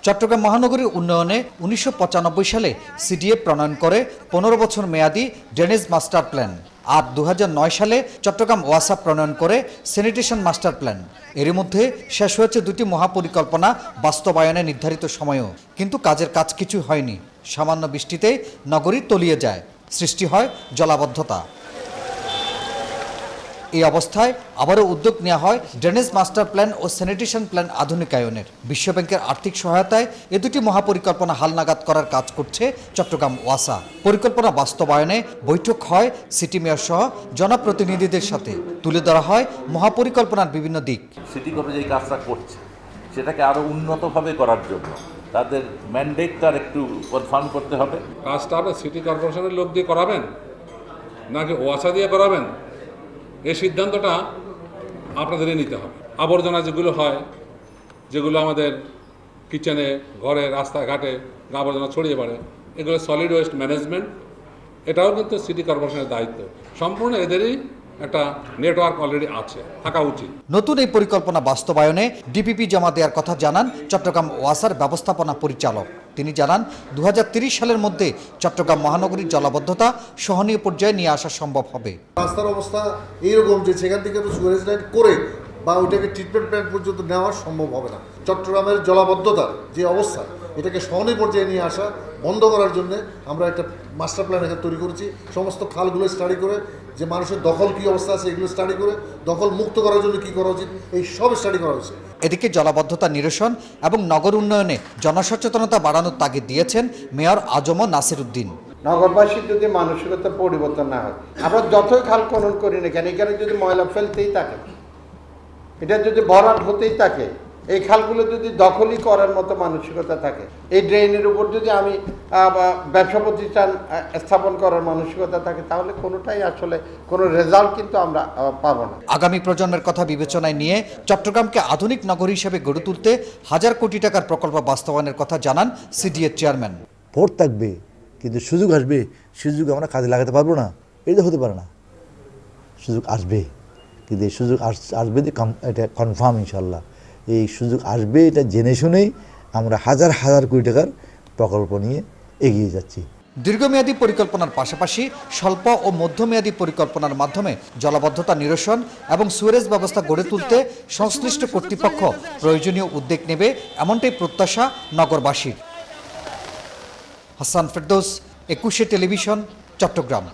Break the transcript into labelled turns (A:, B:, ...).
A: চট্টগ্রাম মহানগরীর উন্নয়নে ১৯৯৫ সালে সিডিএ প্রণয়ন করে ১৫ বছর মেয়াদী ড্রেনেজ মাস্টার প্ল্যান। আর ২০০৯ সালে চট্টগ্রাম ওয়াসা প্রণয়ন করে স্যানিটেশন মাস্টার প্ল্যান। এর মধ্যে শেষ হয়েছে দুটি মহাপরিকল্পনা বাস্তবায়নে নির্ধারিত সময়ও, কিন্তু কাজের কাজ কিছু হয়নি। সামান্য বৃষ্টিতে নগরী তলিয়ে যায়, সৃষ্টি হয় জলাবদ্ধতা। এই অবস্থায় আবারও উদ্যোগ নেওয়া হয় ড্রেনেজ মাস্টার প্ল্যান ও স্যানিটেশন প্ল্যান আধুনিকায়নের। বিশ্বব্যাংকের আর্থিক সহায়তায় এ দুটি মহাপরিকল্পনা হালনাগাদ করার কাজ করছে চট্টগ্রাম ওয়াসা। পরিকল্পনা বাস্তবায়নে বৈঠক হয় সিটি মেয়র সহ জনপ্রতিনিধিদের সাথে। তুলে ধরা হয় মহাপরিকল্পনার বিভিন্ন দিক।
B: সিটি কর্পোরেশন যে কাজটা করছে সেটাকে আরো উন্নতভাবে করার জন্য তাদের ম্যান্ডেটটা একটু কনফার্ম করতে হবে।
C: কাজটা আপনি সিটি কর্পোরেশনের লোক দিয়ে করাবেন নাকি ওয়াসা দিয়ে করাবেন, এই সিদ্ধান্তটা আপনাদেরই নিতে হবে। আবর্জনা যেগুলো হয়, যেগুলো আমাদের কিচেনে, ঘরে, রাস্তাঘাটে আবর্জনা ছড়িয়ে পড়ে, এগুলো সলিড ওয়েস্ট ম্যানেজমেন্ট, এটাও কিন্তু সিটি কর্পোরেশনের দায়িত্ব। সম্পূর্ণ এদেরই একটা নেটওয়ার্ক অলরেডি আছে, থাকা উচিত।
A: নতুন এই পরিকল্পনা বাস্তবায়নে ডিপিপি জমা দেওয়ার কথা জানান চট্টগ্রাম ওয়াসার ব্যবস্থাপনা পরিচালক। তিনি জানান ২০৩০ সালের মধ্যে চট্টগ্রাম মহানগরীর জলাবদ্ধতা সহনীয় পর্যায়ে নিয়ে আসা সম্ভব হবে।
D: রাস্তার অবস্থা এইরকম যে সেখান থেকে তো সুয়ারেজ লাইন করে বা ওইটাকে ট্রিটমেন্ট প্ল্যান্ট পর্যন্ত নেওয়া সম্ভব হবে না। চট্টগ্রামের জলাবদ্ধতার যে অবস্থা, এটাকে সহনীয় পর্যায়ে নিয়ে আসা বন্ধ করার জন্য আমরা একটা মাস্টার প্ল্যান এখানে তৈরি করেছি। সমস্ত খালগুলো স্টাডি করে, যে মানুষের দখল কী অবস্থা আছে এগুলো স্টাডি করে, দখল মুক্ত করার জন্য কী করা উচিত, এই সব স্টাডি করা হয়েছে।
A: এদিকে জলাবদ্ধতা নিরসন এবং নগর উন্নয়নে জনসচেতনতা বাড়ানোর তাগিদ দিয়েছেন মেয়র আজম নাসির উদ্দিন।
E: নগরবাসীর যদি মানসিকতা পরিবর্তন না হয়, আমরা যতই খাল খনন করি না কেন, এখানে যদি ময়লা ফেলতেই থাকে, এটা যদি ভরাট হতেই থাকে, এই খালগুলো যদি দখলই করার মতো মানসিকতা থাকে, এই ড্রেনের উপর যদি আমি ব্যবসা প্রতিষ্ঠান স্থাপন করার মানসিকতা থাকে, তাহলে কোনোটাই আসলে কোনো রেজাল্ট কিন্তু আমরা পাবো না।
A: আগামী প্রজন্মের কথা বিবেচনায় নিয়ে চট্টগ্রামকে আধুনিক নগরী হিসেবে গড়ে তুলতে ১,০০০ কোটি টাকার প্রকল্প বাস্তবায়নের কথা জানান সিডিএর চেয়ারম্যান।
F: ভোট থাকবে কিন্তু সুযোগ আসবে, সুযোগ আমরা কাজে লাগাতে পারবো না, এটা হতে পারে না। সুযোগ আসবে, কিন্তু এই সুযোগ আসবে এটা কনফার্ম ইনশাল্লাহ। এই সুযোগ আসবে এটা জেনে শুনেই আমরা হাজার হাজার কোটি টাকার প্রকল্প নিয়ে এগিয়ে যাচ্ছি।
A: দীর্ঘমেয়াদী পরিকল্পনার পাশাপাশি স্বল্প ও মধ্যমেয়াদী পরিকল্পনার মাধ্যমে জলাবদ্ধতা নিরসন এবং সুয়ারেজ ব্যবস্থা গড়ে তুলতে সংশ্লিষ্ট কর্তৃপক্ষ প্রয়োজনীয় উদ্যোগ নেবে, এমনটাই প্রত্যাশা নগরবাসীর। হাসান ফেরদৌস, ২১শে টেলিভিশন, চট্টগ্রাম।